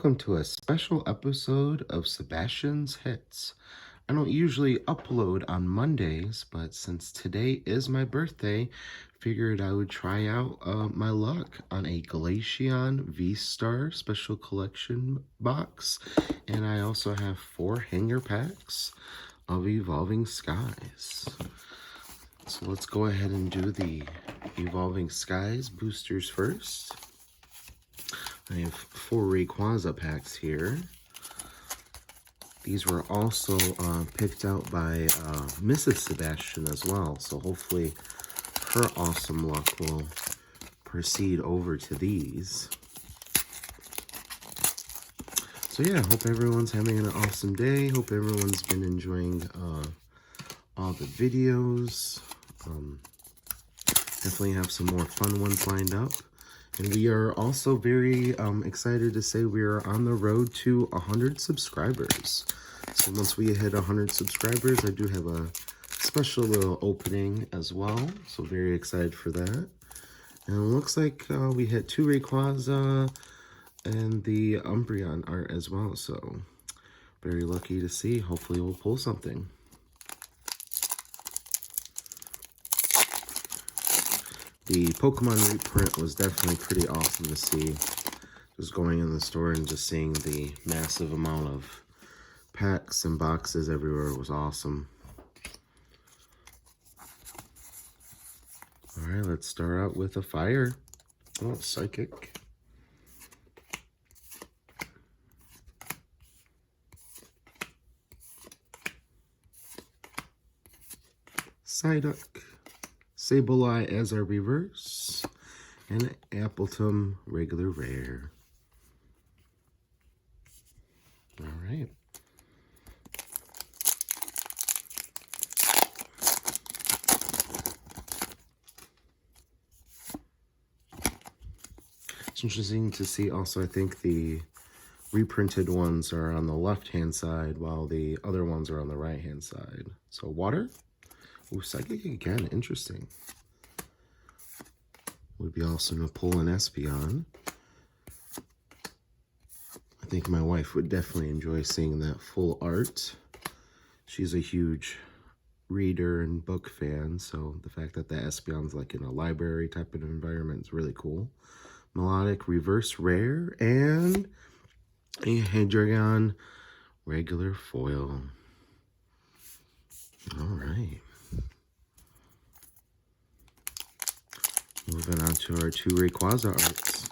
welcome to a special episode of Sebastian's Hits. I don't usually upload on Mondays, but since today is my birthday, figured I would try out my luck on a Glaceon V-Star Special Collection box, and I also have 4 hanger packs of Evolving Skies. So let's go ahead and do the Evolving Skies boosters first. I have 4 Rayquaza packs here. These were also picked out by Mrs. Sebastian as well, so hopefully her awesome luck will proceed over to these. So yeah, hope everyone's having an awesome day. Hope everyone's been enjoying all the videos. Definitely have some more fun ones lined up. And we are also very excited to say we are on the road to 100 subscribers. So once we hit 100 subscribers, I do have a special little opening as well. So very excited for that. And it looks like we hit 2 Rayquaza and the Umbreon art as well. So very lucky to see. Hopefully we'll pull something. The Pokemon reprint was definitely pretty awesome to see. Just going in the store and just seeing the massive amount of packs and boxes everywhere was awesome. Alright, let's start out with a fire. Oh, Psychic. Psyduck. Sableye as our reverse, and Appleton regular rare. All right. It's interesting to see also, I think the reprinted ones are on the left-hand side while the other ones are on the right-hand side. So water. Ooh, Psychic again, interesting. Would be awesome to pull an Espeon. I think my wife would definitely enjoy seeing that full art. She's a huge reader and book fan, so the fact that the Espeon's like in a library type of environment is really cool. Melodic reverse rare and a Hydreigon regular foil. All right. Moving on to our 2 Rayquaza arts.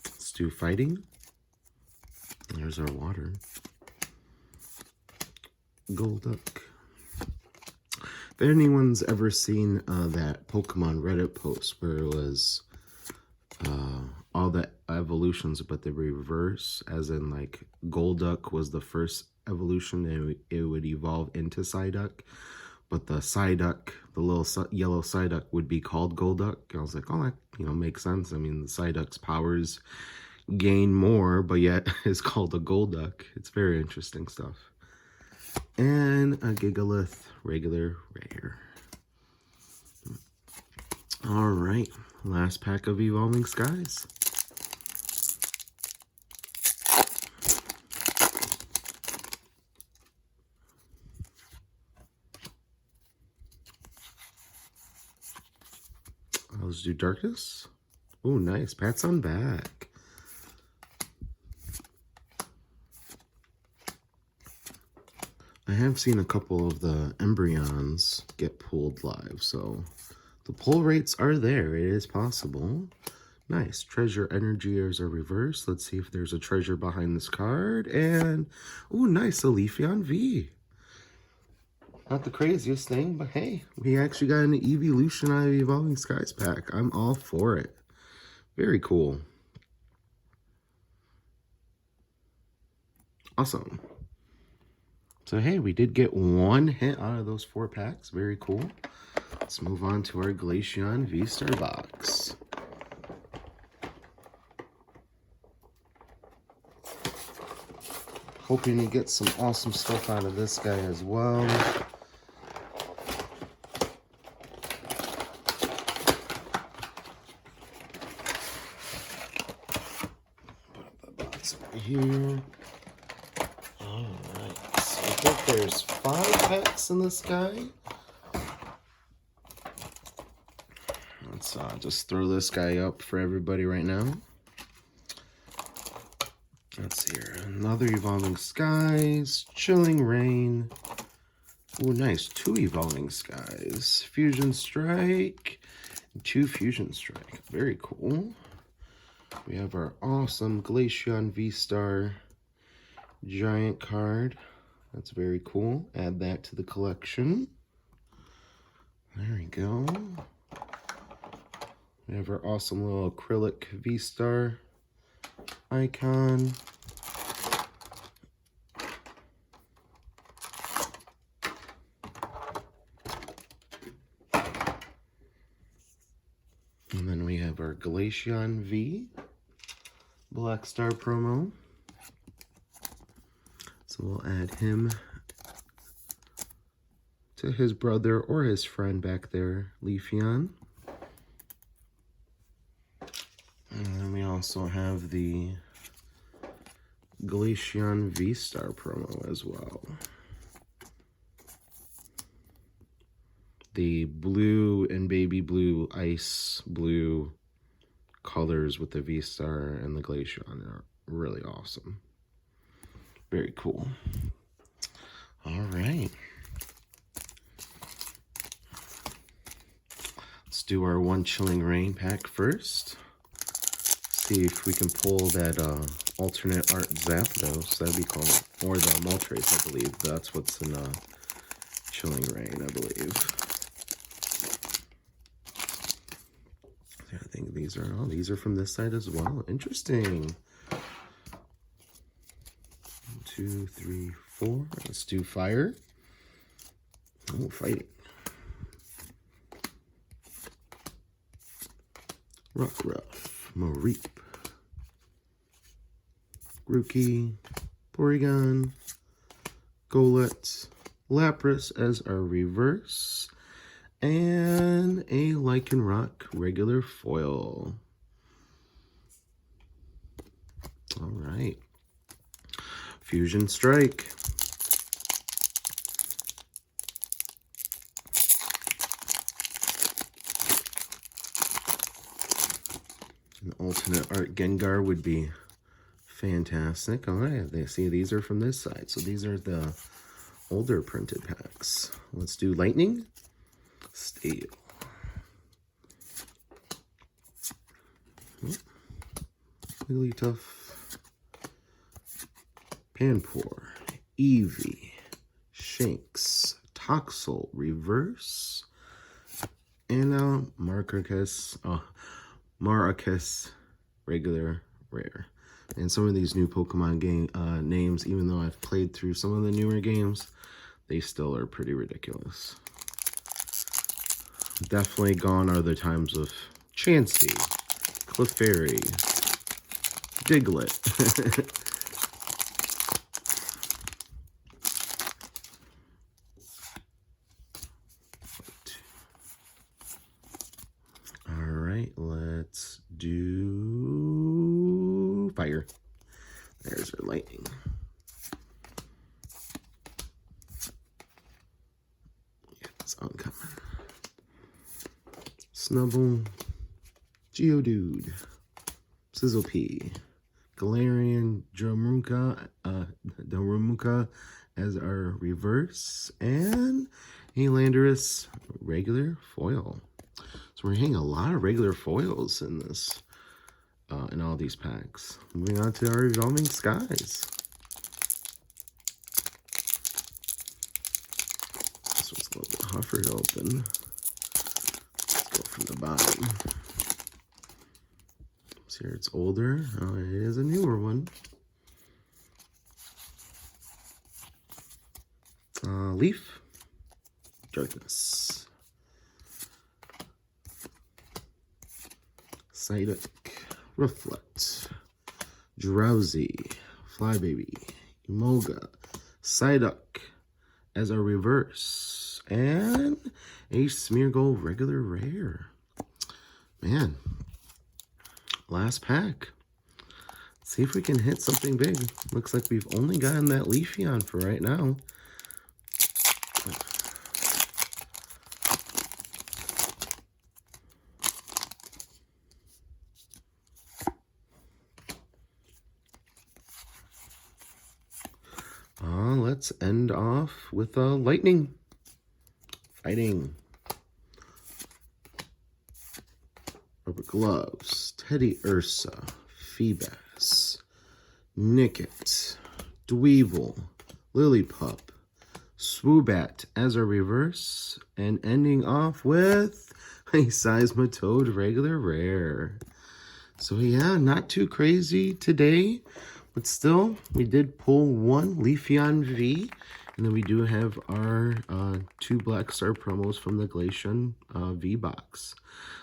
Let's do fighting. There's our water. Golduck. If anyone's ever seen that Pokemon Reddit post where it was all the evolutions but the reverse, as in like Golduck was the first evolution and it would evolve into Psyduck, but the Psyduck, the little yellow Psyduck, would be called Golduck. I was like, oh, that makes sense. I mean, the Psyduck's powers gain more, but yet it's called a Golduck. It's very interesting stuff. And a Gigalith regular rare. All right, last pack of Evolving Skies. Let's do Darkness. Oh, nice. Pats on back. I have seen a couple of the embryons get pulled live, so the pull rates are there. It is possible. Nice. Treasure Energy is a reverse. Let's see if there's a treasure behind this card. And, oh, nice. A Leafeon V. Not the craziest thing, but hey, we actually got an Evolution out of Evolving Skies pack. I'm all for it. Very cool. Awesome. So hey, we did get 1 hit out of those 4 packs. Very cool. Let's move on to our Glaceon V-Star box. Hoping to get some awesome stuff out of this guy as well. here. Alright, so I think there's 5 packs in this guy. Let's just throw this guy up for everybody right now. Let's see here. Another Evolving Skies, Chilling Rain. Oh, nice. 2 Evolving Skies. Fusion Strike. 2 Fusion Strike. Very cool. We have our awesome Glaceon V-Star giant card. That's very cool. Add that to the collection. There we go. We have our awesome little acrylic V-Star icon. And then we have our Glaceon V Black Star promo. So we'll add him to his brother or his friend back there, Leafeon. And then we also have the Glaceon V-Star promo as well. The blue and baby blue, ice blue colors with the V-Star and the Glaceon are really awesome. Very cool. All right. Let's do our 1 Chilling Rain pack first. See if we can pull that alternate art Zapdos. That'd be cool. Or the Moltres, I believe. That's what's in Chilling Rain, I believe. I think these are from this side as well. Interesting. 1, 2, 3, 4. Let's do fire. Oh, fighting. Rockruff, Mareep, Grookey, Porygon, Golett, Lapras as our reverse, and a Lycanroc regular foil. All right. Fusion Strike. An alternate art Gengar would be fantastic. All right, they see these are from this side. So these are the older printed packs. Let's do Lightning. Steel. Wigglytuff. Panpour. Eevee. Shanks. Toxel. Reverse. And Maracas. Maracas. Regular rare. And some of these new Pokemon game names, even though I've played through some of the newer games, they still are pretty ridiculous. Definitely gone are the times of Chansey, Clefairy, Diglett. All right, let's do fire. There's our lightning. Yeah, it's uncommon. Snubble, Geodude, Sizzlepea, Galarian Darumaka as our reverse, and a Landorus regular foil. So we're hitting a lot of regular foils in this, in all these packs. Moving on to our Evolving Skies. This one's a little bit tougher to open. From the bottom. So here it's older. Oh, it is a newer one. Leaf. Darkness. Psyduck. Reflect. Drowsy. Flybaby. Emolga. Psyduck as a reverse. And a Smeargle regular rare. Man. Last pack. See if we can hit something big. Looks like we've only gotten that Glaceon for right now. Let's end off with lightning. Fighting. Rubber Gloves, Teddy Ursa, Feebas, Nickit, Dweevil, Lillipup, Swoobat as a reverse, and ending off with a Seismitoad regular rare. So yeah, not too crazy today, but still, we did pull one Leafeon V, and then we do have our 2 Black Star promos from the Glaceon V box.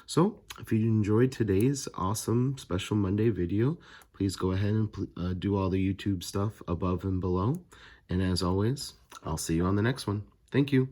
So, if you enjoyed today's awesome Special Monday video, please go ahead and do all the YouTube stuff above and below. And as always, I'll see you on the next one. Thank you.